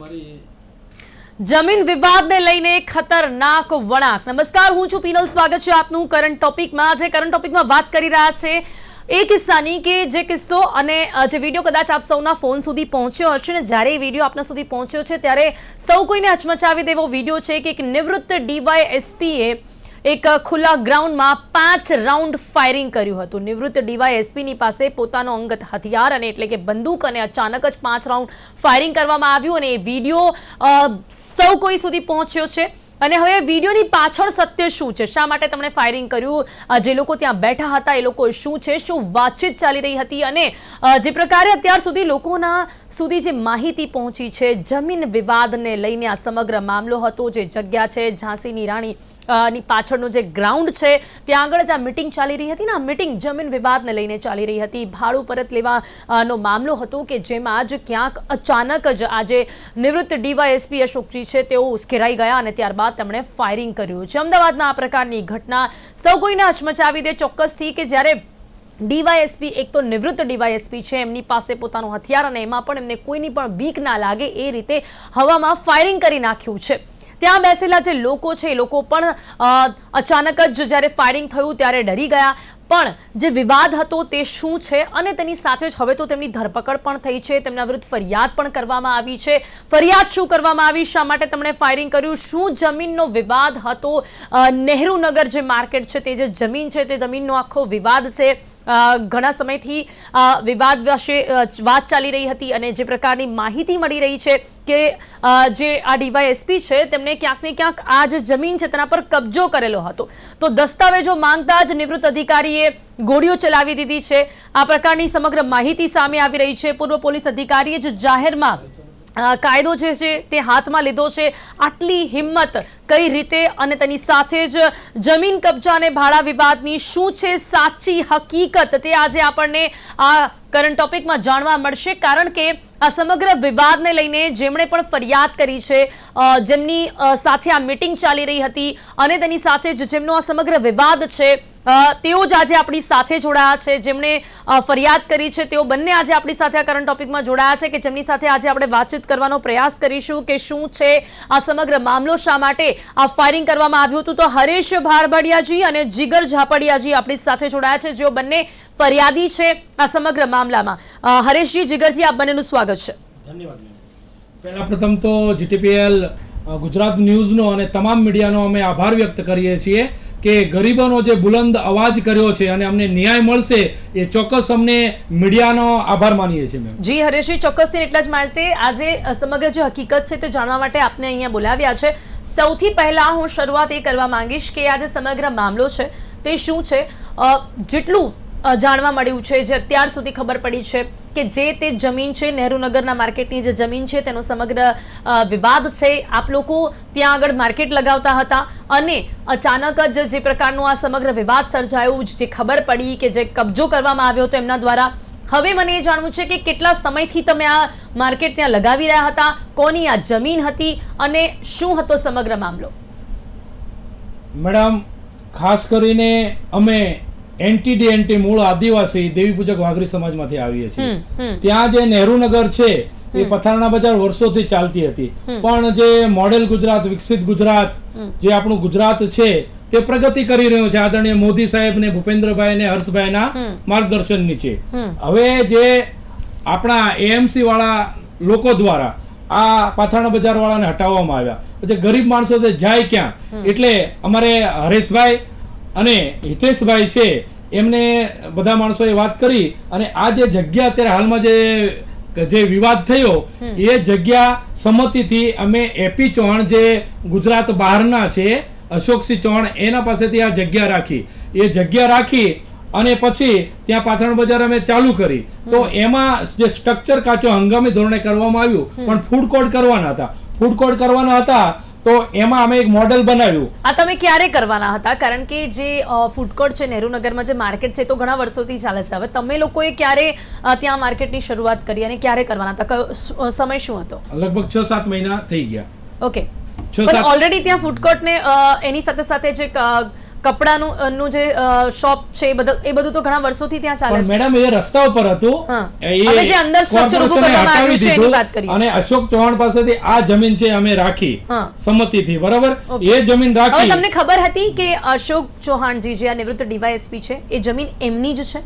જમીન વિવાદને લઈને ખતરનાક વળાંક। નમસ્કાર, હું છું પીનલ, સ્વાગત છે આપનું કરંટ ટોપિકમાં। જે કરંટ ટોપિકમાં વાત કરી રહ્યા છે એ કિસ્સાની કે જે કિસ્સો અને જે વિડીયો કદાચ આપ સૌના ફોન સુધી પહોંચ્યો હશે ને જ્યારે એ વિડીયો આપના સુધી પહોંચ્યો છે ત્યારે સૌ કોઈને હચમચાવી દેવો વિડીયો છે કે એક નિવૃત્ત ડીવાયએસપીએ એક ખુલ્લા ગ્રાઉન્ડમાં 5 રાઉન્ડ ફાયરિંગ કર્યું હતું। નિવૃત્ત ડીવાયએસપીની પાસે પોતાનો અંગત હથિયાર અને એટલે કે બંદૂક અને અચાનક જ 5 રાઉન્ડ ફાયરિંગ કરવામાં આવ્યું અને એ વિડીયો સૌ કોઈ સુધી પહોંચ્યો છે। અને હવે વિડીયોની પાછળ સત્ય શું છે, શા માટે તેમણે ફાયરિંગ કર્યું, જે લોકો ત્યાં બેઠા હતા એ લોકો શું છે, શું વાતચીત ચાલી રહી હતી અને જે પ્રકારે અત્યાર સુધી લોકોના સુધી જે માહિતી પહોંચી છે જમીન વિવાદને લઈને આ સમગ્ર મામલો હતો। જે જગ્યા છે ઝાંસીની રાણી ની પાછળનો જે ગ્રાઉન્ડ છે ત્યાં આગળ જ આ મિટિંગ ચાલી રહી હતી ને આ મિટિંગ જમીન વિવાદને લઈને ચાલી રહી હતી। ભાડું પરત લેવાનો મામલો હતો કે જેમાં જ ક્યાંક અચાનક જ આજે નિવૃત્ત ડીવાયએસપી અશોકજી છે તેઓ ઉશ્કેરાઈ ગયા અને ત્યારબાદ તેમણે ફાયરિંગ કર્યું છે। અમદાવાદમાં આ પ્રકારની ઘટના સૌ કોઈને હચમચાવી દે ચોક્કસથી કે જ્યારે ડીવાયએસપી એક તો નિવૃત્ત ડીવાયએસપી છે, એમની પાસે પોતાનું હથિયાર અને એમાં પણ એમને કોઈની પણ બીક ના લાગે એ રીતે હવામાં ફાયરિંગ કરી નાખ્યું છે। ત્યાં બેસેલા જે લોકો છે એ લોકો પણ અચાનક જ જ્યારે ફાયરિંગ થયું ત્યારે ડરી ગયા। પણ જે વિવાદ હતો તે શું છે અને તેની સાથે જ હવે તો તેમની ધરપકડ પણ થઈ છે, તેમના વિરુદ્ધ ફરિયાદ પણ કરવામાં આવી છે। ફરિયાદ શું કરવામાં આવી, શા માટે તેમણે ફાયરિંગ કર્યું, શું જમીનનો વિવાદ હતો, નહેરુનગર જે માર્કેટ છે તે જે જમીન છે તે જમીનનો આખો વિવાદ છે। ઘણા સમયથી વિવાદ વિશે વાત ચાલી રહી હતી અને જે પ્રકારની માહિતી મળી રહી છે કે જે આ ડીવાયએસપી છે તેમણે ક્યાંક ને ક્યાંક આ જે જમીન છે તેના પર કબજો કરેલો હતો તો દસ્તાવેજો માંગતા જ નિવૃત્ત અધિકારીએ ગોળીઓ ચલાવી દીધી છે। આ પ્રકારની સમગ્ર માહિતી સામે આવી રહી છે। પૂર્વ પોલીસ અધિકારીએ જ જાહેરમાં કાયદો જે છે તે હાથમાં લીધો છે। આટલી હિંમત કઈ રીતે અને તેની સાથે જ જમીન કબજા અને ભાડા વિવાદની શું છે સાચી હકીકત તે આજે આપણને આ કરંટ ટોપિકમાં જાણવા મળશે। કારણ કે આ સમગ્ર વિવાદને લઈને જેમણે પણ ફરિયાદ કરી છે, જેમની સાથે આ મીટિંગ ચાલી રહી હતી અને તેની સાથે જ જેમનો આ સમગ્ર વિવાદ છે તેઓ જ આજે આપણી સાથે જોડાયા છે। જેમણે ફરિયાદ કરી છે તેઓ બંને આજે આપણી સાથે આ કરંટ ટોપિકમાં જોડાયા છે કે જેમની સાથે આજે આપણે વાતચીત કરવાનો પ્રયાસ કરીશું કે શું છે આ સમગ્ર મામલો, શા માટે આ ફાયરિંગ કરવામાં આવ્યું હતું। તો હરેશ ભારભડિયાજી અને જીગર ઝાપડિયાજી આપણી સાથે જોડાયા છે, જેઓ બંને ફરિયાદી છે આ સમગ્ર મામલામાં। હરેશજી, જીગરજી, આપ બંનેનું સ્વાગત છે। ધન્યવાદ। પહેલા પ્રથમ તો જીટીપીએલ ગુજરાત ન્યૂઝનો અને તમામ મીડિયાનો અમે આભાર વ્યક્ત કરીએ છીએ કે ગરીબોનો જે બુલંદ અવાજ કર્યો છે અને અમને ન્યાય મળશે એ ચોક્કસ અમને મીડિયાનો આભાર માનીએ છીએ। જી હરેશજી, ચોક્કસથી એટલા જ માટે આજે સમગ્ર જે હકીકત છે તે જાણવા માટે આપને અહીંયા બોલાવ્યા છે। સૌથી પહેલા હું શરૂઆત એ કરવા માંગીશ કે આ જે સમગ્ર મામલો છે તે શું છે, જેટલું જાણવા મળ્યું છે, જે અત્યાર સુધી ખબર પડી છે કે જે તે જમીન છે નહેરુનગરના માર્કેટની જે જમીન છે તેનો સમગ્ર વિવાદ છે। આપ લોકો ત્યાં આગળ માર્કેટ લગાવતા હતા અને અચાનક જ જે પ્રકારનો આ સમગ્ર વિવાદ સર્જાયું, જે ખબર પડી કે જે કબજો કરવામાં આવ્યો હતો એમના દ્વારા। હવે મને એ જાણવું છે કે કેટલા સમયથી તમે આ માર્કેટ ત્યાં લગાવી રહ્યા હતા, કોની આ જમીન હતી અને શું હતો સમગ્ર મામલો? મેડમ, ખાસ કરીને અમે એનટીડીએનટી મૂળ આદિવાસી દેવી પૂજક વાઘરી સમાજમાંથી આવીએ છીએ। ત્યાં જે નહેરુનગર છે એ પથારના બજાર વર્ષોથી ચાલતી હતી, પણ જે મોડેલ ગુજરાત, વિકસિત ગુજરાત જે આપણું ગુજરાત છે તે પ્રગતિ કરી રહ્યું છે આદરણીય મોદી સાહેબ ને ભૂપેન્દ્રભાઈ ને હર્ષભાઈના માર્ગદર્શન નીચે। હવે જે આપણા એએમસી વાળા લોકો દ્વારા આ પાથાણા બજાર વાળાને હટાવવામાં આવ્યા, જે ગરીબ માણસો છે જાય ક્યાં, એટલે અમારે હરેશભાઈ અને હિતેશભાઈ છે એમને બધા માણસોએ વાત કરી અને આ જે જગ્યા અત્યારે હાલમાં જે વિવાદ થયો એ જગ્યા સંમતિથી અમે એપી ચૌહાણ જે ગુજરાત બહારના છે અશોકસિંહ ચૌહાણ એના પાસેથી આ જગ્યા રાખી, એ જગ્યા રાખી અને પછી ત્યાં પાથરણ બજાર અમે ચાલુ કરી। તો એમાં જે સ્ટ્રક્ચર કાચો હંગામી ધોરણે કરવામાં આવ્યું, પણ ફૂડ કોર્ટ કરવાના હતા, ફૂડ કોર્ટ કરવાના હતા તો એમાં અમે એક મોડેલ બનાવ્યું। આ તમે ક્યારે કરવાના હતા? કારણ કે જે ફૂડ કોર્ટ છે નહેરુનગરમાં જે માર્કેટ છે તો ઘણા વર્ષોથી ચાલે છે, હવે તમે લોકોએ ક્યારે ત્યાં માર્કેટની શરૂઆત કરી અને ક્યારે કરવાના હતા, સમય શું હતો? લગભગ 6-7 મહિના થઈ ગયા। ઓકે, પણ ઓલરેડી ત્યાં ફૂડ કોર્ટ ને એની સાથે સાથે જે કપડાનું નું જે શોપ છે એ બધું તો ઘણા વર્ષોથી ત્યાં ચાલે પણ છે. મેડમ એ રસ્તા ઉપર હતું. હા. એ હવે જે અંદર structure ઊભું corporation એ કરવામાં આવ્યું હટાવી છે એની દીધું વાત કરીએ. અને અશોક ચૌહાણ પાસેથી આ જમીન છે અમે રાખી હા. સંમતિથી, બરાબર? Okay. એ જમીન હવે રાખી. તમને ખબર હતી કે અશોક ચૌહાણજી જે આ નિવૃત્ત ડીવાયએસપી છે એ જમીન એમની જ છે?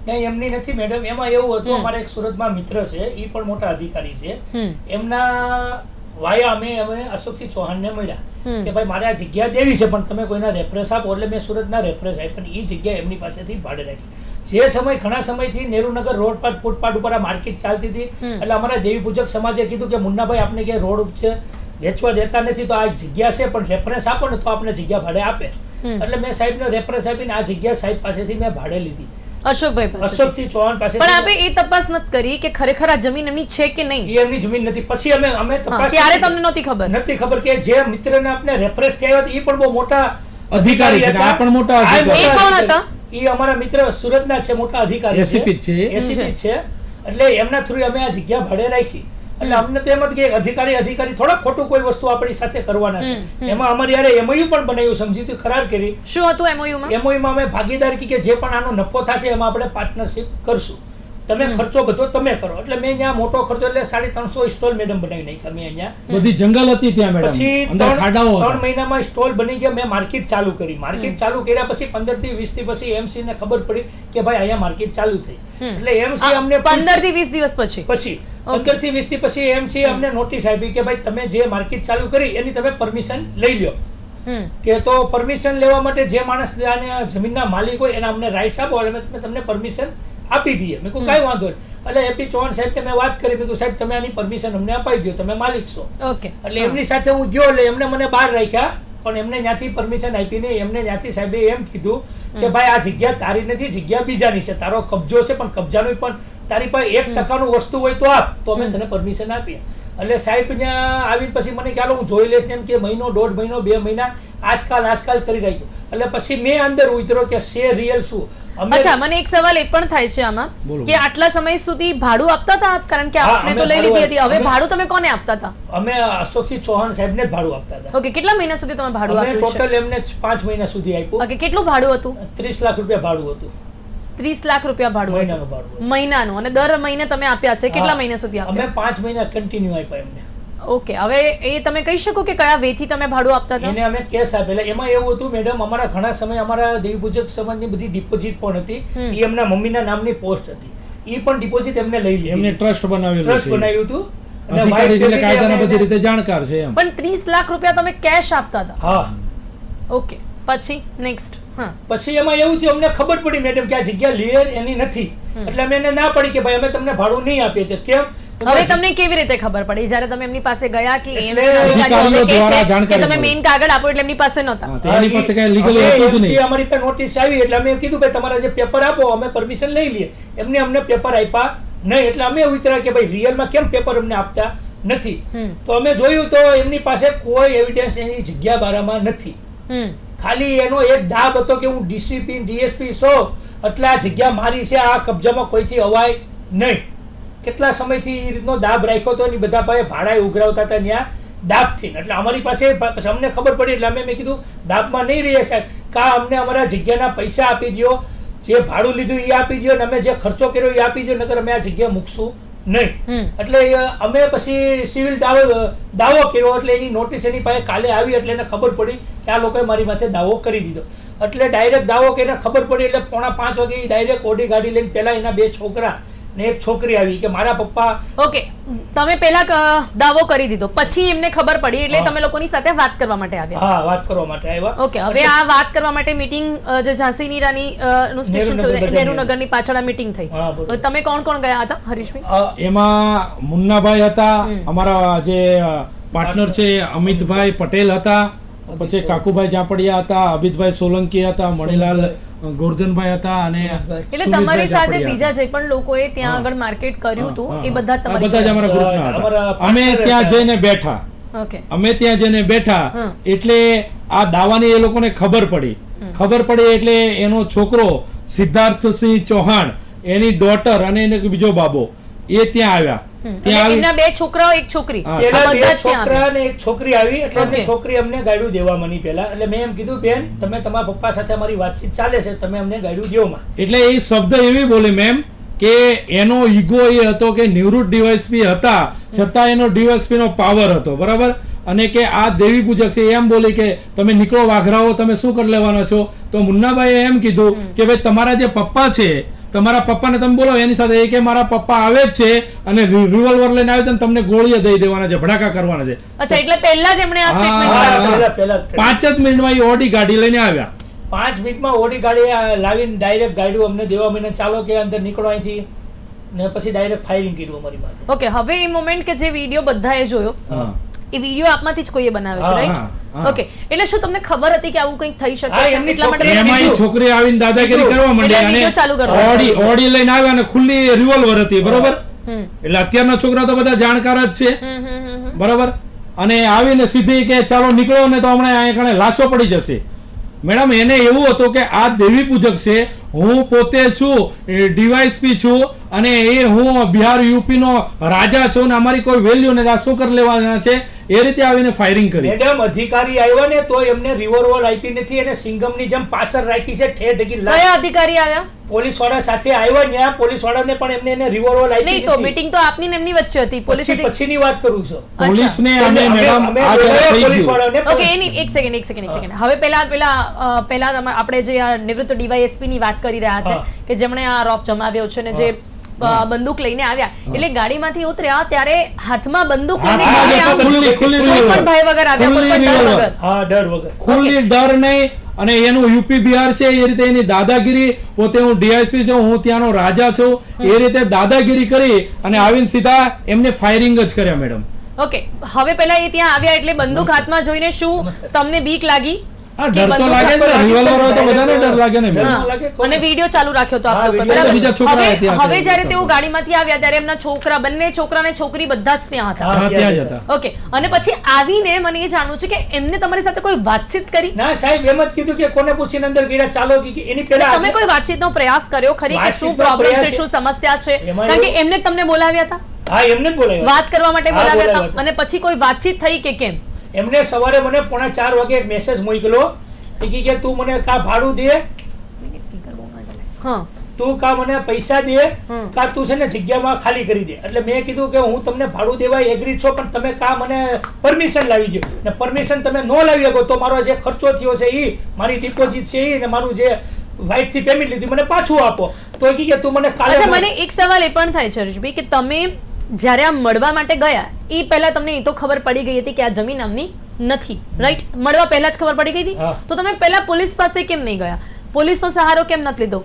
નહીં, એમની નથી મેડમ. એમાં એવું હતું, અમારા એક સુરતમાં મિત્ર છે, એ પણ મોટા અધિકારી છે. એમના વાયા અમે અશોકસિંહ ચૌહાણને મળ્યા કે ભાઈ મારે આ જગ્યા દેવી છે પણ તમે કોઈના રેફરન્સ આપો. એટલે મેં સુરતના રેફરન્સ આપ્યા, પણ એ જગ્યા એમની પાસેથી ભાડે રાખી. જે સમય ઘણા સમયથી નેહરુનગર રોડ પર ફૂટપાથ ઉપર આ માર્કેટ ચાલતી હતી, એટલે અમારા દેવી પૂજક સમાજે કીધું કે મુન્નાભાઈ આપણે કે રોડ છે વેચવા દેતા નથી, તો આ જગ્યા છે પણ રેફરન્સ આપો ને તો આપણે જગ્યા ભાડે આપે. એટલે મેં સાહેબને રેફરન્સ આપીને આ જગ્યા સાહેબ પાસેથી મેં ભાડે લીધી, અશોકભાઈ પાસે. અશોકસિંહ ચૌહાણ પાસે. પણ આપે એ તપાસ નથી કરી કે ખરેખર આ જમીન એમની છે કે નહીં? એ એમની જમીન નથી. પછી અમે તપાસ ત્યારે તમને નહોતી ખબર? નથી ખબર કે જે મિત્રને આપણે રેફરન્સ થયા હતા એ પણ બહુ મોટા અધિકારી છે ને આ પણ મોટા અધિકારી. એ કોણ હતા? એ અમારા મિત્ર સુરતના છે, મોટા અધિકારી ACP છે. ACP છે. એટલે એમના થ્રુ અમે આ જગ્યા ભાડે રાખી. એટલે અમને તો એમ હતું કે અધિકારી થોડા ખોટું કોઈ વસ્તુ આપણી સાથે કરવાના છે. એમાં અમારી યારે MOU પણ બનાવ્યું, સમજીતી કરાર કરી. શું હતું MOU માં? MOU માં અમે ભાગીદારી કે જે પણ આનો નફો થશે એમાં આપણે પાર્ટનરશિપ કરશું, તમે ખર્ચો બધો તમે કરો. એટલે મેં અહીંયા મોટો ખર્ચો એટલે 350 સ્ટોલ મેડમ બનાવી નાખ્યા મેં અહીંયા. બધી જંગલ હતી ત્યાં મેડમ, પછી અંદર ખાડાઓ હતા. 3 મહિનામાં સ્ટોલ બની ગયા. મેં માર્કેટ ચાલુ કરી. માર્કેટ ચાલુ કર્યા પછી 15 થી 20 થી પછી MC ને ખબર પડી કે ભાઈ અહીંયા માર્કેટ ચાલુ થઈ. એટલે MC અમને 15 થી 20 દિવસ પછી 15 થી 20 થી પછી MC અમને નોટિસ આપી કે ભાઈ તમે જે માર્કેટ ચાલુ કરી એની તમે પરમિશન લઈ લો. કે તો પરમિશન લેવા માટે જે માણસ જમીનના માલિક હોય એના અમને રાઇટ્સ આપો એટલે અમે તમને પરમિશન આપી દઈએ. મેં કહ્યું કાંઈ વાંધો નહીં. એટલે AP ચૌહાણ સાહેબને મેં વાત કરી, મેં કહ્યું સાહેબ તમે આની પરમિશન અમને અપાઈ દો, તમે માલિક છો. એટલે એમની સાથે હું ગયો, એટલે એમને મને બહાર રાખ્યા, પણ એમને ત્યાંથી પરમિશન આપી નહીં. એમને ત્યાંથી સાહેબે એમ કીધું કે ભાઈ આ જગ્યા તારી નથી, જગ્યા બીજાની છે, તારો કબજો છે પણ કબજાનું પણ તારી પાસે 1% વસ્તુ હોય તો આપ, તો અમે તને પરમિશન આપીએ. એટલે સાહેબ ત્યાં આવીને પછી મને ખ્યાલ હું જોઈ લઈશ એમ કે મહિનો, 1.5 મહિનો, 2 મહિના આજકાલ કરી રહ્યો. એટલે પછી મેં અંદર ઉતર્યો કે છે રિયલ શું. અચ્છા, મને એક સવાલ એ પણ થાય છે આમાં કે આટલા સમય સુધી ભાડું આપતા હતા આપ? કારણ કે આપને તો લઈ લીધી હતી, હવે ભાડું તમે કોને આપતા હતા? અમે અશોકસિંહ ચૌહાણ સાહેબને જ ભાડું આપતા હતા. ઓકે, કેટલા મહિના સુધી તમે ભાડું આપ્યું છે? ટોટલ એમને 5 મહિના સુધી આપ્યું. ઓકે, કેટલું ભાડું હતું? 30 લાખ રૂપિયા ભાડું હતું. 30 લાખ રૂપિયા ભાડું મહિનાનું ભાડું. મહિનાનું. અને દર મહિને તમે આપ્યા છે? કેટલા મહિના સુધી આપ્યા? અમે 5 મહિના કન્ટિન્યુ આપ્યા એમને. ઓકે, હવે એ તમે કહી શકો કે કયા વેથી તમે ભાડું આપતા હતા? એને અમે કેસ આપેલા. એમાં એવું હતું મેડમ, અમારા ઘણા સમય અમારા દેવી પૂજક સમાજની બધી ડિપોઝિટ પણ હતી. એ એમના મમ્મીના નામની પોસ્ટ હતી. એ પણ ડિપોઝિટ એમને લઈ લીધી. એમને ટ્રસ્ટ બનાવ્યું હતું. અધિકારી છે એટલે કાયદાના બધી રીતે જાણકાર છે એમ. પણ 30 લાખ રૂપિયા તમે કેશ આપતા હતા? હા. ઓકે, પછી નેક્સ્ટ. હા, પછી એમાં એવું થયું, અમને ખબર પડી મેડમ કે આ જગ્યા ક્લિયર એની નથી. એટલે અમે એને ના પડી કે ભાઈ અમે તમને ભાડું નહીં આપીએ. તો કેમ? હવે તમને કેવી રીતે ખબર પડી જ્યારે તમે એમની પાસે ગયા કે અધિકારીઓ દ્વારા જાણકારી તમે મેઇન કાગળ આપો એટલે એમની પાસે નહોતા? એની પાસે કઈ લીગલ હતું જ નહીં. અમારી પાસે નોટિસ આવી એટલે અમે કીધું ભાઈ તમારા જે પેપર આપો, અમે પરમિશન લઈ લઈએ. એમને અમને પેપર આપ્યા નહીં. એટલે અમે વિચાર્યા કે ભાઈ રિયલમાં કેમ પેપર અમને આપતા નથી. તો અમે જોયું તો એમની પાસે કોઈ એવિડન્સ એની જગ્યા બારામાં નથી. ખાલી એનો એક દાબ હતો કે હું DSP એટલે આ જગ્યા મારી છે, આ કબજામાં કોઈથી અવાય નહીં. કેટલા સમયથી એ રીતનો દાબ રાખ્યો હતો, એની બધા પાસે ભાડા ઉઘરાવતા હતા ત્યાં દાબથી. એટલે અમારી પાસે અમને ખબર પડી એટલે મેં કીધું દાબમાં નહીં રહીએ સાહેબ, કા અમને અમારા જગ્યાના પૈસા આપી દો, જે ભાડું લીધું એ આપી દો, અને અમે જે ખર્ચો કર્યો એ આપી દો, નકર અમે આ જગ્યા મૂકશું નહીં. એટલે અમે પછી સિવિલ દાવો કર્યો. એટલે એની નોટિસ એની પાસે કાલે આવી. એટલે એને ખબર પડી કે આ લોકોએ મારી માથે દાવો કરી દીધો. એટલે ડાયરેક્ટ દાવો કરીને ખબર પડી એટલે 4:45 વાગે ડાયરેક્ટ ઓડી ગાડી લઈને પેલા એના 2 છોકરા ને એક છોકરી આવી કે મારા પપ્પા. ઓકે, તમે પેલા દાવો કરી દીધો, પછી એમને ખબર પડી એટલે તમે લોકોની સાથે વાત કરવા માટે આવ્યા? હા, વાત કરવા માટે આવ્યા. ઓકે, હવે આ વાત કરવા માટે મીટિંગ જે ઝાંસીની રાની નું સ્ટેશન છે નહેરુનગરની પાછળ આ મીટિંગ થઈ. તમે કોણ કોણ ગયા હતા હરીશભાઈ? એમાં મુન્નાભાઈ હતા, અમારા જે પાર્ટનર છે અમિતભાઈ પટેલ હતા, પછી કાકુભાઈ જાપડિયા હતા, અભિતભાઈ સોલંકી હતા, મણીલાલ ગોરધનભાઈ હતા, અને એટલે તમારી સાથે બીજા જે પણ લોકોએ ત્યાં આગળ માર્કેટ કર્યું હતું એ બધા તમારી બધા જ અમારા ગ્રુપના હતા. અમે ત્યાં જઈને બેઠા. ઓકે, અમે ત્યાં જઈને બેઠા એટલે આ દાવાની એ લોકોને ખબર પડી એટલે એનો છોકરો સિદ્ધાર્થસિંહ ચૌહાણ, એની ડોટર અને એને બીજો બાબો એ ત્યાં આવ્યા. અને એમના 2 છોકરાઓ 1 છોકરી હા. પેલા આ 2 બધા જ ત્યાં છોકરા અને 1 છોકરી આવી એટલે અમને Okay. છોકરી અમને ગાડું દેવા મની પહેલા એટલે મેં એમ કીધું બેન તમે તમારા પપ્પા સાથે અમારી વાતચીત ચાલે છે તમે અમને ગાડું દેવો માં એટલે એ શબ્દ એવી બોલી મેમ કે એનો ઈગો એ હતો કે નિવૃત્ત ડીવાયએસપી હતા છતાં એનો ડીવાયએસપી નો પાવર હતો બરાબર અને કે આ દેવી પૂજક છે એમ બોલી કે તમે નીકળો વાઘરાઓ તમે શું કરી લેવાના છો તો મુન્નાભાઈએ એમ કીધું કે ભાઈ તમારા જે પપ્પા છે તમારા પપ્પાને તમે બોલો એની સાથે એ કે મારા પપ્પા આવે જ છે અને રિવોલ્વર લઈને આવે છે અને તમને ગોળીઓ દઈ દેવાના છે ભડાકા કરવાના છે અચ્છા એટલે પહેલા જ એમણે આ હા, સ્ટેટમેન્ટ હા. પહેલા 5 જ મિનિટમાં એ ઓડી ગાડી લઈને આવ્યા 5 મિનિટમાં ઓડી ગાડી લાવીને ડાયરેક્ટ ગાડું અમને દેવા મહિને ચાલો કે અંદર નીકળો અહીંથી ને પછી ડાયરેક્ટ ફાયરિંગ કર્યું અમારી માથે ઓકે હવે એ મોમેન્ટ કે જે વિડીયો બધાએ જોયો હા. એ વિડીયો આપમાંથી જ કોઈએ બનાવ્યો છે હા, રાઈટ હા. ઓકે એટલે શું તમને ખબર હતી કે આવું કંઈક થઈ શકે હા, છે એમની એટલા માટે છોકરી- એમાં એ છોકરી આવીને દાદાગીરી કીધું. કરવા માંડી એટલે video ચાલુ અને કરવા ઓડી લઈને આવ્યા અને ખુલ્લી રિવોલ્વર હતી બરોબર એટલે અત્યારના છોકરા તો બધા જાણકાર જ છે બરાબર અને આવીને સીધી કે ચાલો નીકળો ને તો હમણાં અહીંયા કણે લાશો પડી જશે મેડમ એને એવું હતું કે આ દેવી પૂજક છે હું પોતે છું ડીવાયએસપી છું અને એ હું બિહાર યુપી નો રાજા છું અને અમારી કોઈ વેલ્યુ નથી આ શું કરી લેવાના છે એ રીતે આવીને ફાયરિંગ કરી મેડમ અધિકારી આવ્યા ને તો એમને રિવોલ્વર આપી નથી અને સિંગમની જેમ પાછળ રાખી છે ઠેર ઢગી કયા અધિકારી આવ્યા પોલીસ વાળા સાથે આવ્યા ત્યાં પોલીસ વાળાને પણ એમને એને રિવોલ્વર આપી નહીં તો મીટિંગ તો આપની ને એમની વચ્ચે હતી પોલીસ પછીની વાત કરું છું પોલીસને એટલે અમે મેડમ અમે આ જ્યારે બોલાવ્યા થઈ પોલીસ ગયું વાળાને ઓકે એની એક સેકન્ડ હવે પહેલા આપણે જે આ નિવૃત્ત ડીવાયએસપી ની વાત કરી રહ્યા છે હા. કે જેમણે આ રોફ જમાવ્યો છે ને જે બંદૂક લઈને આવ્યા એટલે ગાડીમાંથી ઉતર્યા ત્યારે હાથમાં બંદૂક લઈને હાથમાં ગાડી જ આમ ખુલ્લી કોઈ revolver. પણ ભય વગર આવ્યા કોઈ પણ ખુલ્લી ડર revolver. વગર હા ડર વગર ખુલ્લી ડર નહીં અને એનું યુપી બિહાર છે એ રીતે એની દાદાગીરી પોતે હું ડીઆઈએસપી છું હું ત્યાંનો રાજા છું એ રીતે દાદાગીરી કરી અને આવીને સીધા એમને ફાયરિંગ જ કર્યા મેડમ ઓકે હવે પહેલા એ ત્યાં આવ્યા એટલે બંદૂક હાથમાં જોઈને શું નમસ્કાર. તમને બીક લાગી હા કે ડર તો બંદૂક લાગે જ ને રિવોલ્વર હોય તો બધાને ડર લાગે ને ડર મેડમ ન લાગે કોઈ. અને વિડીયો ચાલુ રાખ્યો તો હા, આપ લોકો video બરાબર બીજા છોકરા હવે ત્યાં હવે હતા. જ્યારે તેઓ ગાડીમાંથી આવ્યા ત્યારે એમના છોકરા બંને છોકરા અને છોકરી બધા જ ત્યાં હતા હા ત્યાં જ હતા ઓકે અને પછી આવીને મને એ જાણવું છે કે એમને તમારી સાથે કોઈ વાતચીત કરી ના સાહેબ એમ જ કીધું કે કોને પૂછીને અંદર ગયા ચાલો કે એની પહેલા તમે કોઈ વાતચીતનો પ્રયાસ કર્યો ખરી કે શું વાતચીતનો પ્રોબ્લેમ છે પ્રયાસ શું સમસ્યા છે એમાં કારણ કે એવું- એમને જ તમને બોલાવ્યા હતા હા એમને જ બોલાવ્યા વાત કરવા માટે હા, બોલાવ્યા બોલાવ્યા હતા અને પછી કોઈ વાતચીત થઈ કે કેમ એમને સવારે મને 3:45 વાગે એક મેસેજ મોકલ્યો કે તું મને કા ભાડું દે હા તું કા મને પૈસા દે કા તું છે ને જગ્યામાં ખાલી કરી દે એટલે મેં કીધું કે હું તમને ભાડું દેવા એગ્રી છો પણ તમે કા મને પરમિશન લાવી દો ને પરમિશન તમે ન લાવી શકો તો મારો જે ખર્ચો થયો છે એ મારી ડિપોઝિટ છે એ ને મારું જે વ્હાઇટ થી પેમેન્ટ લીધું મને પાછું આપો તો એ કે તું મને કાલે અચ્છા મને એક સવાલ એ પણ થાય છે હર્ષભાઈ કે તમે જ્યારે આ મળવા માટે ગયા એ પહેલા તમને એ તો ખબર પડી ગઈ હતી કે આ જમીન આમની નથી રાઈટ મળવા પહેલા જ ખબર પડી ગઈ હતી હા. તો તમે પહેલા પોલીસ પાસે કેમ નહીં ગયા પોલીસનો સહારો કેમ નથી લીધો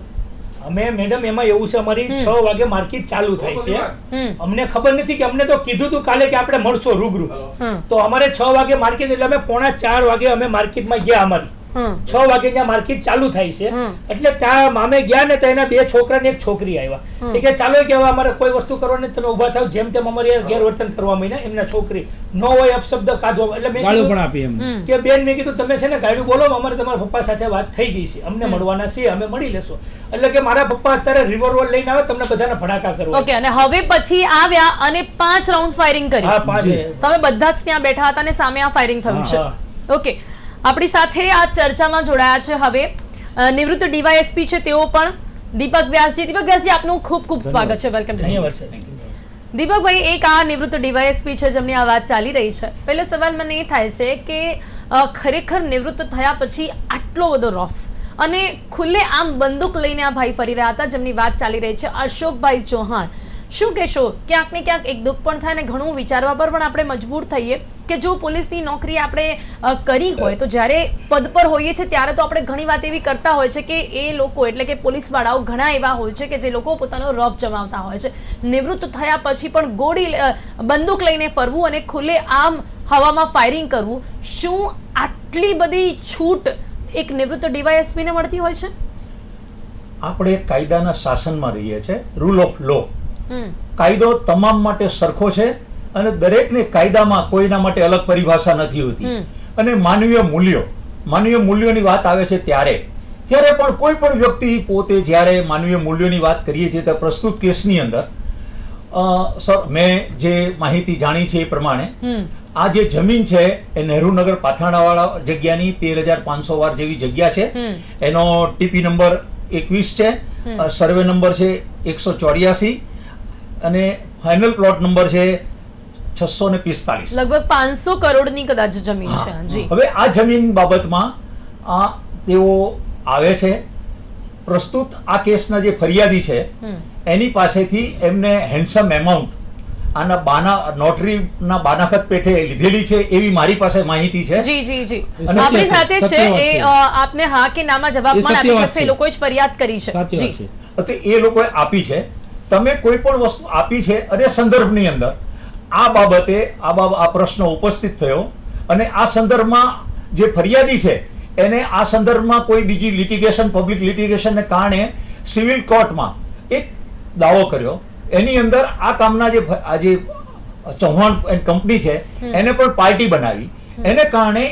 અમે મેડમ એમાં એવું છે અમારી 6 વાગે માર્કેટ ચાલુ થાય છે હમ અમને ખબર નથી કે અમને તો કીધું તું કાલે કે આપણે મળશો રૂબરૂ હમ તો અમારે 6 વાગે માર્કેટ એટલે અમે 3:45 વાગે અમે માર્કેટમાં ગયા અમારી હમ 6 વાગે ત્યાં માર્કેટ ચાલુ થાય છે હમ. એટલે ત્યાં મામે ગયા ને તો એના 2 છોકરા ને એક છોકરી આવ્યા એ કે ચાલો કે હવે અમારે કોઈ વસ્તુ કરવાની નથી, તમે ઊભા થાવ જેમ તેમ અમારી ગેરવર્તન કરવા માંડ્યા એમના છોકરી નો હોય અપશબ્દ કાઢવા એટલે મેં ગાળું કીધું પણ આપી એમ હમ કે બેન મેં કીધું તમે છે ને ગાડું બોલો અમારે તમારા પપ્પા સાથે વાત થઈ ગઈ છે અમને મળવાના છે અમે મળી લેશો એટલે કે મારા પપ્પા અત્યારે રિવોલ્વર લઈને આવે તમને બધાને ભડાકા કરવા ઓકે અને હવે પછી આવ્યા અને 5 રાઉન્ડ ફાયરિંગ કરી હા 5 તમે બધા જ ત્યાં બેઠા હતા અને સામે આ ફાયરિંગ થયું છે હા. ઓકે આપણી સાથે આ ચર્ચામાં જોડાયા છે હવે નિવૃત્ત ડીવાયએસપી છે તેઓ પણ દીપક વ્યાસજી આપનું ખૂબ ખૂબ સ્વાગત છે વેલકમ ટુ ધન્યવાદ સર દીપકભાઈ એક આ નિવૃત્ત ડીવાયએસપી છે જેમની આ વાત ચાલી રહી છે પહેલો સવાલ મને એ થાય છે કે ખરેખર નિવૃત્ત થયા પછી આટલો બધો રોફ અને ખુલ્લે આમ બંદૂક લઈને આ ભાઈ ફરી રહ્યા હતા જેમની વાત ચાલી રહી છે અશોકભાઈ ચૌહાણ શું કહેશો ક્યાંક ને ક્યાંક એક દુઃખ પણ થાય ને ઘણું વિચારવા પર પણ આપણે મજબૂર થઈએ કે જો પોલીસની નોકરી આપણે કરી હોય તો જ્યારે પદ પર હોઈએ છીએ ત્યારે તો આપણે ઘણી વાત એવી કરતા હોય છે કે એ લોકો એટલે કે પોલીસવાળાઓ ઘણા એવા હોય છે કે જે લોકો પોતાનો રોફ જમાવતા હોય છે નિવૃત્ત થયા પછી પણ બંદૂક લઈને ફરવું અને ખુલ્લે આમ હવામાં ફાયરિંગ કરવું શું આટલી બધી છૂટ એક નિવૃત્ત ડીવાયએસપીને મળતી હોય છે આપણે કાયદાના શાસનમાં રહીએ છીએ રૂલ ઓફ લો હમ કાયદો તમામ માટે સરખો છે અને દરેકને કાયદામાં કોઈના માટે અલગ પરિભાષા નથી હોતી અને માનવીય મૂલ્યોની વાત આવે છે ત્યારે પણ કોઈ પણ વ્યક્તિ પોતે જ્યારે માનવીય મૂલ્યોની વાત કરીએ છીએ તો પ્રસ્તુત કેસની અંદર સર મેં જે માહિતી જાણી છે એ પ્રમાણે આ જે જમીન છે એ નહેરુનગર પાથરણાવાળા જગ્યાની 13,500 વાર જેવી જગ્યા છે. એનો ટીપી નંબર 21 છે, સર્વે નંબર છે 184 અને ફાઇનલ પ્લોટ નંબર છે 645. લગભગ 500 કરોડની કદાચ જમીન છે. જી. હવે આ જમીન બાબતમાં તેઓ આવે છે. પ્રસ્તુત આ કેસના જે ફરિયાદી છે એની પાસેથી એમને હેન્ડસમ એમાઉન્ટ આના નોટરીના બાનાખત પેઠે લીધેલી છે એવી મારી પાસે માહિતી છે. જી જી જી આપણી સાથે છે એ આપને હા કે નામાં જવાબમાં આપી શકશે. એ લોકોએ જ ફરિયાદ કરી છે. જી તો એ લોકોએ આપી છે. તમે કોઈ પણ વસ્તુ આપી છે અને સંદર્ભની અંદર આ બાબતે આ પ્રશ્ન ઉપસ્થિત થયો અને આ સંદર્ભમાં જે ફરિયાદી છે એને આ સંદર્ભમાં કોઈ બીજી લિટિગેશન પબ્લિક લિટિગેશનને કારણે સિવિલ કોર્ટમાં એક દાવો કર્યો. એની અંદર આ કામના જે ચૌહાણ કંપની છે એને પણ પાર્ટી બનાવી. એને કારણે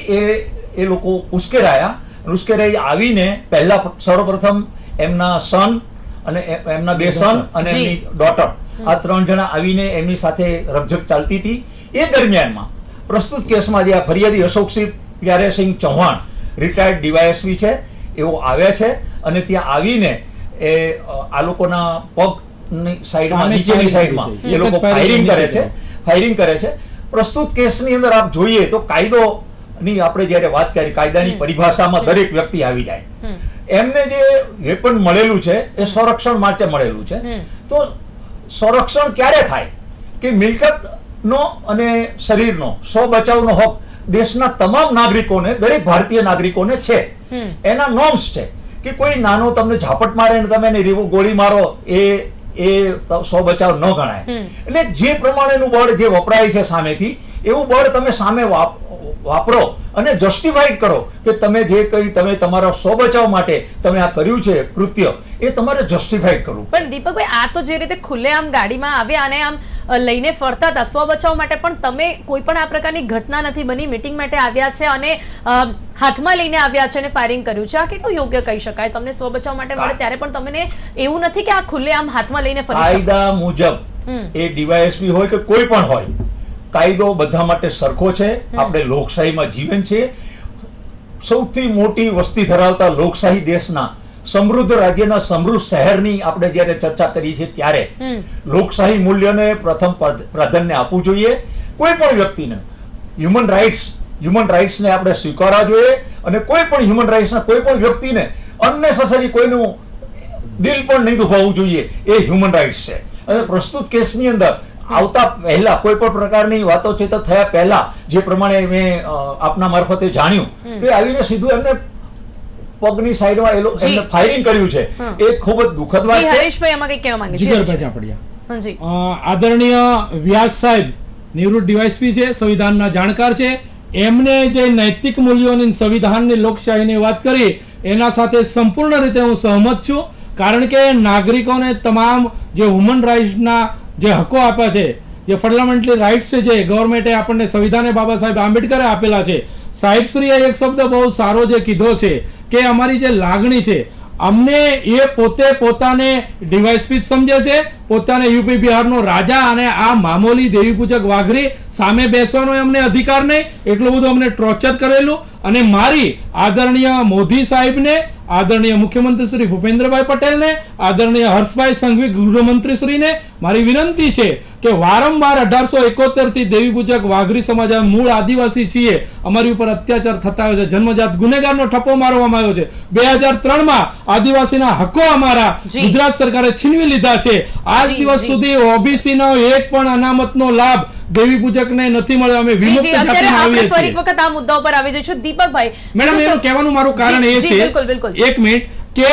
એ લોકો ઉશ્કેરાઈ આવીને પહેલા સર્વપ્રથમ એમના સન અને એમના 2 સન અને એમની ડોટર આ 3 જણા આવીને એમની સાથે રકઝક ચાલતી હતી. એ દરમિયાનમાં પ્રસ્તુત કેસમાં જે આ ફરિયાદી અશોકસિંહ પ્યારેસિંહ ચૌહાણ રિટાયર્ડ ડીવાયએસપી છે એઓ આવ્યા છે અને ત્યાં આવીને એ આ લોકોના પગની સાઈડમાં નીચેની સાઈડમાં એ લોકો ફાયરિંગ કરે છે. પ્રસ્તુત કેસની અંદર આપ જોઈએ તો કાયદોની આપણે જ્યારે વાત કરી કાયદાની પરિભાષામાં દરેક વ્યક્તિ આવી જાય. એમને જે વેપન મળેલું છે એ સંરક્ષણ માટે મળેલું છે. તો સંરક્ષણ ક્યારે થાય કે મિલકતનો અને શરીરનો બચાવનો હક દેશના તમામ નાગરિકોને દરેક ભારતીય નાગરિકોને છે. એના નોર્મ્સ છે કે કોઈ નાનો તમને ઝાપટ મારે ને તમે એને ગોળી મારો એ બચાવ ન ગણાય. એટલે જે પ્રમાણેનું બળ જે વપરાય છે સામેથી એવું બળ તમે સામે વાપરો અને જસ્ટિફાઈડ કરો કે તમે જે કંઈ તમે તમારા બચાવ માટે તમે આ કર્યું છે કૃત્ય એ તમારે જસ્ટિફાઈડ કરવું. પણ દીપકભાઈ આ તો જે રીતે ખુલ્લેઆમ ગાડીમાં આવ્યા અને આમ લઈને ફરતા હતા બચાવ માટે, પણ તમે કોઈ પણ આ પ્રકારની ઘટના નથી બની, મીટિંગ માટે આવ્યા છે અને હાથમાં લઈને આવ્યા છે અને ફાયરિંગ કર્યું છે. આ કેટલું યોગ્ય કહી શકાય? તમને બચાવ માટે મળે ત્યારે પણ તમને એવું નથી કે આ ખુલ્લેઆમ હાથમાં લઈને ફરી શકો? કાયદા મુજબ એ ડીવાયએસપી હોય કે કોઈ પણ હોય, કાયદો બધા માટે સરખો છે. આપણે લોકશાહીમાં જીવન છે. સૌથી મોટી વસ્તી ધરાવતા લોકશાહી દેશના સમૃદ્ધ રાજ્યના સમૃદ્ધ શહેરની આપણે જ્યારે ચર્ચા કરીએ છીએ ત્યારે લોકશાહી મૂલ્યને પ્રથમ પ્રાધાન્ય આપવું જોઈએ. કોઈ પણ વ્યક્તિને હ્યુમન રાઇટ્સને આપણે સ્વીકારવા જોઈએ અને કોઈ પણ હ્યુમન રાઇટ્સના કોઈ પણ વ્યક્તિને અનનેસેસરી કોઈનું દિલ પણ નહીં દુભાવવું જોઈએ. એ હ્યુમન રાઇટ્સ છે. અને પ્રસ્તુત કેસની અંદર આવતા પહેલા કોઈ પણ પ્રકારની વાતોચીત થયા પહેલા જે પ્રમાણે મેં આપના મારફતે જાણ્યું કે આવીને સીધું એમને પગની સાઈડમાં એમને ફાયરિંગ કર્યું છે. એ ખૂબ જ દુઃખદ વાત છે. હરીશભાઈ આમાં કંઈ કહેવા માંગે છે? આદરણીય વ્યાસ સાહેબ નિવૃત્ત ડીવાયએસપી છે, સંવિધાનના જાણકાર છે. એમને જે નૈતિક મૂલ્યોની સંવિધાનની લોકશાહીની વાત કરી એના સાથે સંપૂર્ણ રીતે હું સહમત છું. કારણ કે નાગરિકોને તમામ જે હ્યુમન રાઇટ્સના જે હકો આપ્યા છે, જે ફંડામેન્ટલી રાઇટ્સ છે, જે ગવર્મેન્ટે આપણને સંવિધાને બાબા સાહેબ આંબેડકરે આપેલા છે. સાહેબશ્રીએ એક શબ્દ બહુ સારો જે કીધો છે કે અમારી જે લાગણી છે, અમને એ પોતાને ડીવાયએસપી સમજે છે, પોતાને યુપી બિહારનો રાજા અને આ મામૂલી દેવી પૂજક વાઘરી સામે બેસવાનો અમને અધિકાર નહીં. એટલું બધું અમને ટોર્ચર કરેલું. અને મારી આદરણીય મોદી સાહેબને, આદરણીય મુખ્યમંત્રી શ્રી ભૂપેન્દ્રભાઈ પટેલને, આદરણીય હર્ષભાઈ સંઘવી ગૃહમંત્રી શ્રીને મારી વિનંતી છે કે વારંવાર 1871 થી દેવી પૂજક વાઘરી સમાજ મૂળ આદિવાસી છીએ, અમારી ઉપર અત્યાચાર થતા હોય છે, જન્મજાત ગુનેગારનો ઠપ્પો મારવામાં આવ્યો છે. 2003માં આદિવાસીના હકો અમારા ગુજરાત સરકારે છીનવી લીધા છે. આજ દિવસ સુધી ઓબીસી નો એક પણ અનામતનો લાભ દેવી પૂજકને નથી મળ્યો. અમે વિમુક્ત જાતિમાં આવીએ છીએ. ફરી એક વખત આ મુદ્દા ઉપર આવી જઈશું. દીપકભાઈ મેડમ, એનું કહેવાનું મારું કારણ એ છે, એક મિનિટ, કે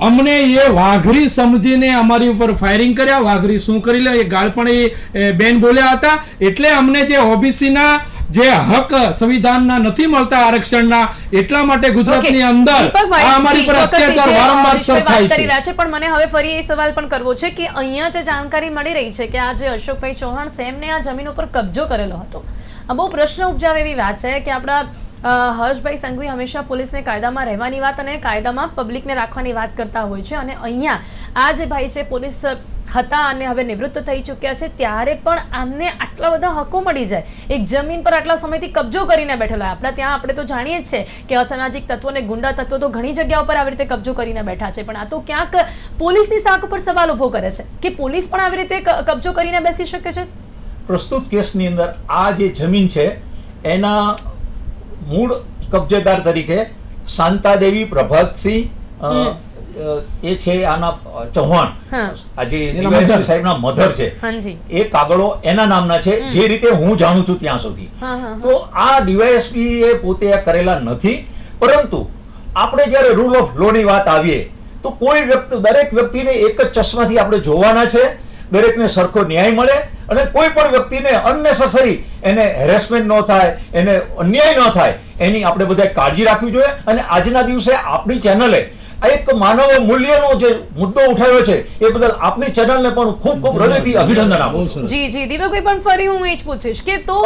અમને એ વાઘરી સમજીને અમારી ઉપર ફાયરિંગ કર્યા. વાઘરી શું કરી લે એ ગાળપણ એ બેન બોલ્યા હતા. એટલે અમને જે ઓબીસી ના જે હક સંવિધાનના નથી મળતા આરક્ષણના, એટલા માટે ગુજરાતની અંદર અમારી પર અત્યાચાર વારંવાર થાય છે. પણ મને હવે ફરી એ સવાલ પણ કરવો છે કે અહીંયા જે જાણકારી મળી રહી છે કે આ જે અશોકભાઈ ચૌહાણ છે એમને આ જમીન ઉપર કબજો કરેલો હતો. બહુ પ્રશ્ન ઉપજાવે એવી વાત છે કે આપણા હર્ષભાઈ સંઘવી હંમેશા પોલીસને કાયદામાં રહેવાની વાત અને કાયદામાં પબ્લિકને રાખવાની વાત કરતા હોય છે. અને અહીંયા આ જે ભાઈ છે પોલીસ હતા અને હવે નિવૃત્ત થઈ ચૂક્યા છે, ત્યારે પણ આમને આટલા બધા હકો મળી જાય, એક જમીન પર આટલા સમયથી કબજો કરીને બેઠેલો. આપણા ત્યાં આપણે તો જાણીએ જ છે કે અસામાજિક તત્વો અને ગુંડા તત્વો તો ઘણી જગ્યાઓ પર આવી રીતે કબજો કરીને બેઠા છે, પણ આ તો ક્યાંક પોલીસની સાખ ઉપર સવાલ ઉભો કરે છે કે પોલીસ પણ આવી રીતે કબજો કરીને બેસી શકે છે. પ્રસ્તુત કેસની અંદર આ જે જમીન છે એના મૂળ કબજેદાર તરીકે શાંતાદેવી પ્રભાતસિંહ એ છે આના ચૌહાણ, આજે ડીવાયએસપી સાહેબના મધર છે, એ કાગળો એના નામના છે, જે રીતે હું જાણું છું ત્યાં સુધી. તો આ ડીવાયએસપી એ પોતે કરેલા નથી, પરંતુ આપણે જ્યારે રૂલ ઓફ લો ની વાત આવીએ તો કોઈ વ્યક્તિ, દરેક વ્યક્તિને એક જ ચશ્માથી આપણે જોવાના છે, દરેકને સરખો ન્યાય મળે અને કોઈ પણ વ્યક્તિને અનનેસેસરી એને હેરેસમેન્ટ ન થાય, એને અન્યાય ન થાય, એની આપણે બધા કાળજી રાખવી જોઈએ. અને આજના દિવસે આપણી ચેનલે એક માનવ મૂલ્યનો જે મુદ્દો ઉઠાવ્યો છે એ બદલ આપની ચેનલને પણ ખૂબ ખૂબ હૃદયથી અભિનંદન આપું છું. જી જી દીપકભાઈ, પણ ફરી હું એ જ પૂછીશ કે તો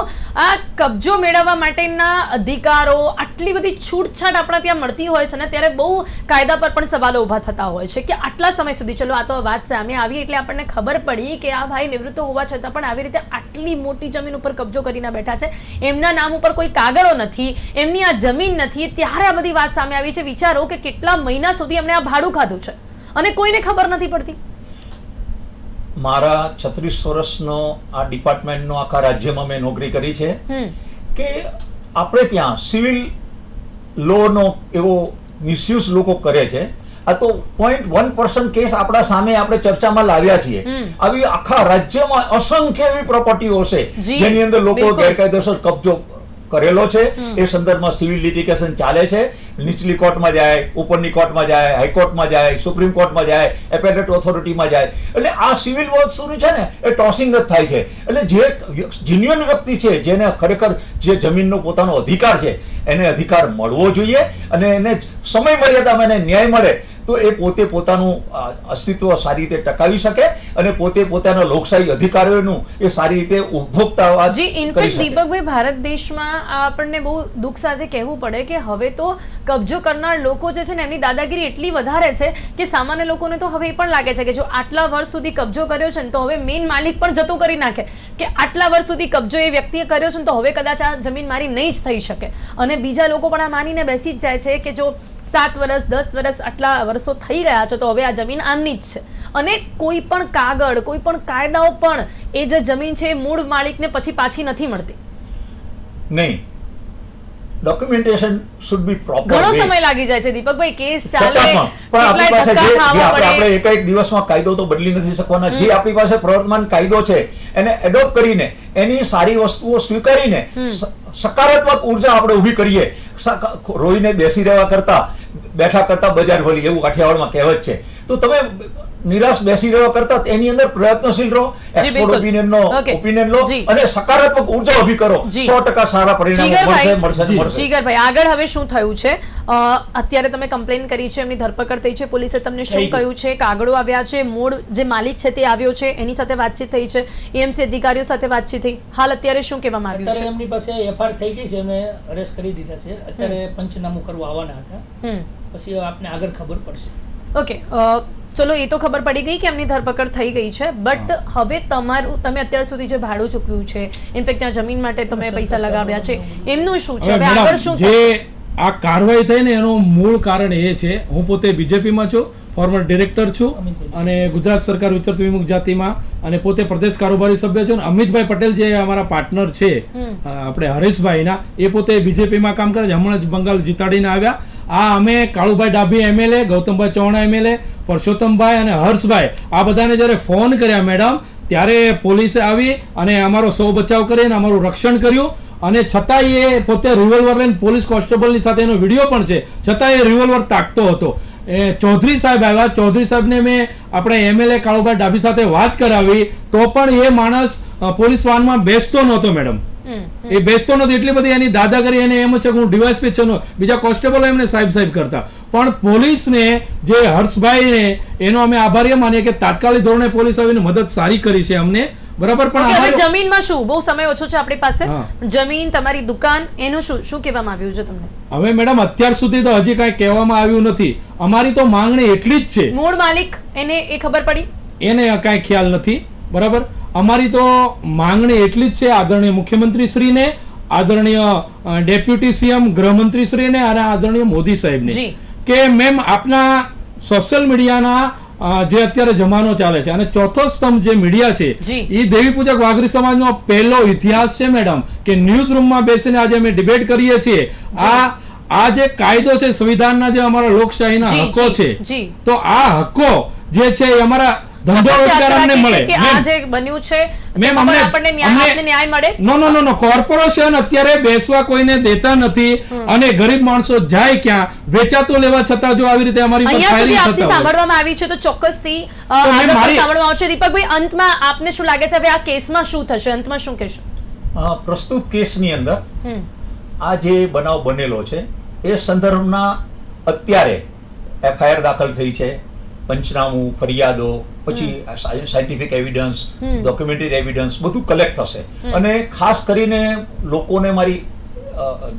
આ કબજો મેળવવા માટેના અધિકારો, આટલી બધી છૂટછાટ આપણા ત્યાં મળતી હોય છે ને, ત્યારે બહુ કાયદા પર પણ સવાલો ઊભા થતા હોય છે કે આટલા સમય સુધી, ચલો આ તો વાત સામે આવી એટલે આપણને ખબર પડી કે આ ભાઈ નિવૃત્ત હોવા છતાં પણ આવી રીતે આટલી મોટી જમીન ઉપર કબજો કરીને બેઠા છે, એમના નામ ઉપર કોઈ કાગળો નથી, એમની આ જમીન નથી, ત્યારે આ બધી વાત સામે આવી છે. વિચારો કે કેટલા મહિના સુધી એમને આ ભાડું ખાધું છે અને કોઈને ખબર નથી પડતી. મારા 36 વર્ષનો આ ડિપાર્ટમેન્ટનો આખા રાજ્યમાં મેં નોકરી કરી છે કે આપણે ત્યાં સિવિલ લો નો એવો મિસયુઝ લોકો કરે છે. આ તો 0.1% કેસ આપણા સામે આપણે ચર્ચામાં લાવ્યા છીએ. આવી આખા રાજ્યમાં અસંખ્ય એવી પ્રોપર્ટીઓ છે જેની અંદર લોકો ગેરકાયદેસર કબજો કરેલો છે. એ સંદર્ભમાં સિવિલ લિટિગેશન ચાલે છે. નીચલી કોર્ટમાં જાય, ઉપરની કોર્ટમાં જાય, હાઈકોર્ટમાં જાય, સુપ્રીમ કોર્ટમાં જાય, એપેલેટ ઓથોરિટીમાં જાય. એટલે આ સિવિલ વસ્તુનું છે ને એ ટોસિંગ જ થાય છે. એટલે જે જેન્યુઅન વ્યક્તિ છે, જેને ખરેખર જે જમીનનો પોતાનો અધિકાર છે, એને અધિકાર મળવો જોઈએ અને એને સમય મર્યાદામાં એને ન્યાય મળે તો એ પોતે પોતાનું અસ્તિત્વ સારી રીતે ટકાવી શકે અને પોતે પોતાના લોકશાહી અધિકારોનું એ સારી રીતે ઉપભોગતા. જી, ઇનફેક્ટ દીપકભાઈ, ભારત દેશમાં આપણને બહુ દુઃખ સાથે કહેવું પડે કે હવે તો કબજો કરનાર લોકો જે છે ને એમની દાદાગીરી એટલી વધારે છે કે સામાન્ય લોકોને તો હવે એ પણ લાગે છે કે જો આટલા વર્ષ સુધી કબજો કર્યો છે ને તો હવે મેઇન માલિક પણ જતું કરી નાખે કે આટલા વર્ષ સુધી કબજો એ વ્યક્તિએ કર્યો છે ને તો હવે કદાચ આ જમીન મારી નહીં જ થઈ શકે. અને બીજા લોકો પણ આ માનીને બેસી જ જાય છે કે જો 7 વર્ષ 10 વર્ષ આટલા વર્ષો થઈ ગયા છે તો હવે આ જમીન આમની જ છે. અને કોઈ પણ કાગળ, કોઈ પણ કાયદાઓ પણ એ જે જમીન છે મૂળ માલિકને પછી પાછી નથી મળતી. નહીં, ડોક્યુમેન્ટેશન શુડ બી પ્રોપર. ઘણો સમય લાગી જાય છે દીપકભાઈ, કેસ ચાલે, પણ આપણી પાસે આપણે એક દિવસમાં કાયદો તો બદલી નથી શકવાના. જે આપણી પાસે પ્રવર્તમાન કાયદો છે એને એડોપ્ટ કરીને, એની સારી વસ્તુઓ સ્વીકારીને સકારાત્મક ઉર્જા આપણે ઊભી કરીએ. રોઈને બેસી રહેવા કરતા, બેઠા કરતા બજાર ભલી, એવું કાઠિયાવાડમાં કહેવત છે. તો તમે નિરાશ બેસી રહેવા કરતા એની અંદર પ્રયત્નશીલ રહો, એક્સપર્ટ ઓપિનિયન લો અને સકારાત્મક ઉર્જા ઊભી કરો. 100% સારા પરિણામો મળશે. જીગરભાઈ, આગળ હવે શું થયું છે? અત્યારે તમે કમ્પ્લેન કરી છે, એમની ધરપકડ થઈ છે, પોલીસે તમને શું કહ્યું છે? કાગળો આવ્યા છે, મૂળ જે માલિક છે તે આવ્યો છે, એની સાથે વાતચીત થઈ છે, એએમસી અધિકારીઓ સાથે વાતચીત થઈ. હાલ અત્યારે શું કહેવામાં આવ્યું છે? એમની પાસે એફઆઈઆર થઈ ગઈ છે, અમે અરેસ્ટ કરી દીધા છે. અત્યારે પંચનામું કરવા આવવાના હતા, પછી આપને આગળ ખબર પડશે. ઓકે, ચલો એ તો ખબર પડી ગઈ કે એમની ધરપકડ થઈ ગઈ છે, બટ હવે તમે અત્યાર સુધી જે ભાડું ચૂકવ્યું છે, ઇનફેક્ટ ત્યાં જમીન માટે તમે પૈસા લગાવ્યા છે, એમનું શું છે? હવે આગળ શું થશે? આ કાર્યવાહી થઈ ને એનું મૂળ કારણ એ છે, હું પોતે બીજેપીમાં છું, ફોર્મર ડિરેક્ટર છું અને ગુજરાત સરકાર વિચરતી વિમુખ જાતિમાં અને પોતે પ્રદેશ કારોબારી સભ્ય છું. અમિતભાઈ પટેલ જે અમારા પાર્ટનર છે આપણે હરેશભાઈના, એ પોતે બીજેપીમાં કામ કરે છે, હમણાં જ બંગાળ જીતાડીને આવ્યા. આ અમે કાળુભાઈ ડાભી એમએલએ, ગૌતમભાઈ ચૌહાણ એમએલએ, પરસોત્તમભાઈ અને હર્ષભાઈ, આ બધાને જ્યારે ફોન કર્યા મેડમ, ત્યારે પોલીસે આવી અને અમારો સૌ બચાવ કરીને અમારું રક્ષણ કર્યું. અને છતાંય એ પોતે રિવોલ્વર લઈને પોલીસ કોન્સ્ટેબલની સાથે એનો વિડીયો પણ છે, છતાં એ રિવોલ્વર તાકતો હતો. ચૌધરી સાહેબ આવ્યા, ચૌધરી સાહેબને મેં આપણે એમએલએ કાળુભાઈ ડાભી સાથે વાત કરાવી તો પણ એ માણસ પોલીસ વાનમાં બેસતો નહોતો મેડમ. એ બેસતો નથી, એટલી બધી એની દાદાગીરી. એને એમ છે કે હું ડીવાયએસપી છું, બીજા કોન્સ્ટેબલ એમને સાહેબ સાહેબ કરતા. પણ પોલીસને જે હર્ષભાઈને એનો અમે આભારી માનીએ કે તાત્કાલિક ધોરણે પોલીસ આવીને મદદ સારી કરી છે અમને. બરાબર, પણ હવે જમીનમાં શું, બહુ સમય ઓછો છે આપણી પાસે, જમીન, તમારી દુકાન, એનું શું કહેવામાં આવ્યું છે તમને? હવે મેડમ અત્યાર સુધી તો હજી કાંઈ કહેવામાં આવ્યું નથી. અમારી તો માંગણી એટલી જ છે. મૂળ માલિક એને એ ખબર પડી? એને કાંઈ ખ્યાલ નથી. બરાબર, અમારી તો માંગણી એટલી જ છે આદરણીય મુખ્યમંત્રી શ્રીને, આદરણીય ડેપ્યુટી સીએમ ગૃહમંત્રી શ્રીને અને આદરણીય મોદી સાહેબને જી. કે મેમ આપના સોશિયલ મીડિયાના જે અત્યારે જમાનો ચાલે છે અને ચોથો સ્તંભ જે મીડિયા છે જી. એ દેવી પૂજક વાઘરી સમાજનો પહેલો ઇતિહાસ છે મેડમ, કે ન્યૂઝ રૂમમાં બેસીને આજે અમે ડિબેટ કરીએ છીએ. આ જે કાયદો છે, સંવિધાનના જે અમારા લોકશાહીના જી, હકો જી, છે, જી. તો આ હકો જે છે એ અમારા ધંધો ચોક્કસ રોજગાર આશા અમને રાખીએ મળે. છીએ કે આ જે બન્યું છે તેમાં પણ આપણને ન્યાય મળે. નો કોર્પોરેશન અત્યારે બેસવા કોઈને દેતા નથી અને ગરીબ માણસો જાય ક્યાં, વેચાતો લેવા છતાં જો આવી રીતે અમારી પર અહીંયા સુધી firing આપની થતા હોય. સાંભળવામાં આવી છે તો ચોક્કસથી મેં આગળ પણ મારી- સાંભળવામાં આવશે. દીપકભાઈ, અંતમાં આપને શું લાગે છે હવે આ કેસમાં શું થશે? અંતમાં શું કહેશો? પ્રસ્તુત કેસની અંદર આ જે બનાવ બનેલો છે એ સંદર્ભના અત્યારે એફઆઈઆર દાખલ થઈ છે, પંચનામું, ફરિયાદો, પછી સાયન્ટિફિક એવિડન્સ, ડોક્યુમેન્ટરી એવિડન્સ બધું કલેક્ટ થશે. અને ખાસ કરીને લોકોને મારી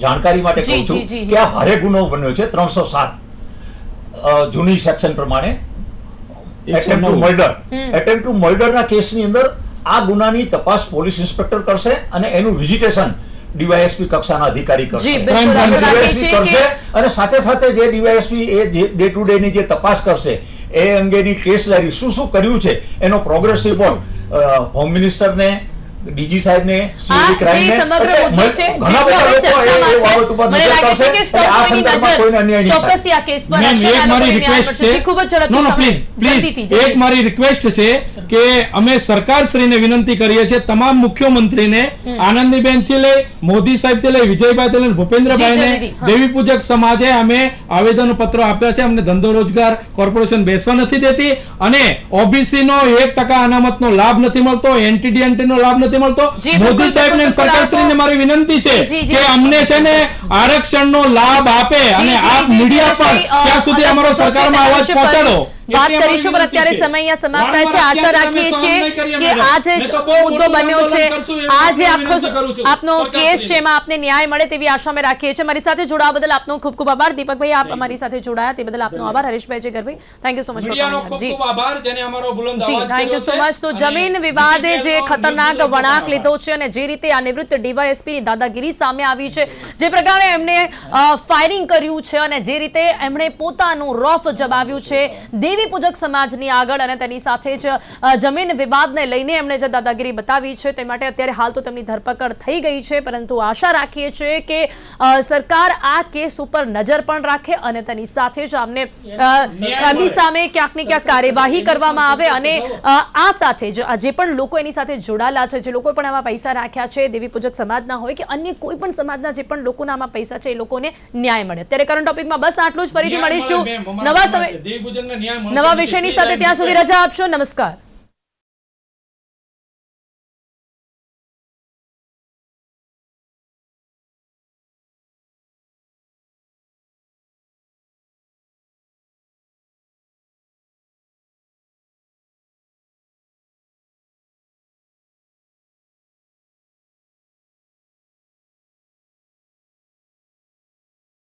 જાણકારી માટે જી, કહું છું જી, જી, કે આ ભારે ગુનો બન્યો છે 307 જૂની સેક્શન પ્રમાણે, attempt to murder. Attempt to મર્ડરના કેસની અંદર આ ગુનાની તપાસ પોલીસ ઇન્સ્પેક્ટર કરશે અને એનું વિઝિટેશન ડીવાયએસપી કક્ષાના અધિકારી કરશે. જી, બિલકુલ. Crime આશા રાખીએ DYSP છીએ કરશે કે અને સાથે સાથે જે DYSP A day to day ની જે તપાસ કરશે એ અંગેની કેસ ડાયરી શું શું કર્યું છે એનો પ્રોગ્રેસ રિપોર્ટ હોમ મિનિસ્ટરને, ડીજી સાહેબને, સીઆઈડી આ જે ક્રાઇમને, સમગ્ર મુદ્દો છે, જે ઘણા બધા હવે લોકો એ ચર્ચામાં છે, બાબત ઉપર મને નજર લાગે છે કરશે કે અને આ સૌ કોઈની સંદર્ભમાં કોઈને અન્યાય નજર નહીં થાય. ચોક્કસથી આ કેસ પર મેમ, હશે. એક આ મારી લોકોને ન્યાય રિક્વેસ્ટ મળશે. છે. જી, ખૂબ જ ઝડપથી No, no, સમય. please, જલ્દીથી, please. એક મારી રિક્વેસ્ટ છે કે અમે સરકારશ્રીને વિનંતી કરીએ છીએ, તમામ મુખ્યમંત્રીને, આનંદીબેન થી લઈ, મોદી સાહેબ થી લઈ, વિજયભાઈ થી લઈ, ભૂપેન્દ્રભાઈને, જી, જલ્દીથી, હા. દેવી પૂજક સમાજે અમે આવેદન પત્રો આપ્યા છે. અમને ધંધો રોજગાર કોર્પોરેશન બેસવા નથી દેતી અને ઓબીસી નો 1% અનામતનો લાભ નથી મળતો, એનટીડીએનટી નો લાભ નથી મળતો. જી, બિલકુલ, મોદી સાહેબ ને બિલકુલ, સરકારશ્રીને મારી વિનંતી છે જી, જી, કે અમને છે ને આરક્ષણનો લાભ આપે અને આ મીડિયા પર ત્યાં સુધી અમારો સરકારમાં અવાજ પહોંચાડો. વાત કરીશું, પણ અત્યારે સમય અહીંયા સમાપ્ત થાય છે. આશા રાખીએ છીએ કે આ જે મુદ્દો બન્યો છે, આ જે આખો આપનો કેસ છે એમાં આપને ન્યાય મળે તેવી આશા અમે રાખીએ છીએ. મારી સાથે જોડાવા બદલ આપનો ખૂબ ખૂબ આભાર. દીપકભાઈ, આપ અમારી સાથે જોડાયા તે બદલ આપનો આભાર. Harishbhai જગરભાઈ, thank you so much. મીડિયાનો ખૂબ ખૂબ આભાર જેને અમારો બુલંદ જી, અવાજ થેન્ક યુ સો કર્યો મચ. તો છે. જમીન અને વિવાદે જે DPL નો ખતરનાક દિલથી વળાંક આભાર. લીધો છે અને જે રીતે આ નિવૃત્ત ડીવાયએસપી ની દાદાગીરી સામે આવી છે, જે પ્રકારે એમણે ફાયરિંગ કર્યું છે અને જે રીતે એમણે પોતાનું રોફ જમાવ્યું છે દેવી પૂજક સમાજની આગળ, અને તેની સાથે જ જમીન વિવાદને લઈને એમણે જે દાદાગીરી બતાવી છે તે માટે અત્યારે હાલ તો તેમની ધરપકડ થઈ ગઈ છે. પરંતુ આશા રાખીએ છીએ કે સરકાર આ કેસ ઉપર નજર પણ રાખે અને તેની સાથે જ આમને એમની સામે ક્યાંક ને ક્યાંક કાર્યવાહી કરવામાં આવે અને આ સાથે જ જે પણ લોકો એની સાથે જોડાયેલા છે, જે લોકો પણ આમાં પૈસા રાખ્યા છે, દેવી પૂજક સમાજના હોય કે અન્ય કોઈ પણ સમાજના જે પણ લોકોના આમાં પૈસા છે એ લોકોને ન્યાય મળે. અત્યારે કરંટ ટોપિકમાં બસ આટલું જ. ફરીથી મળીશું નવા સમય, નવા વિષયની સાથે. ત્યાં સુધી રજા આપશો. નમસ્કાર.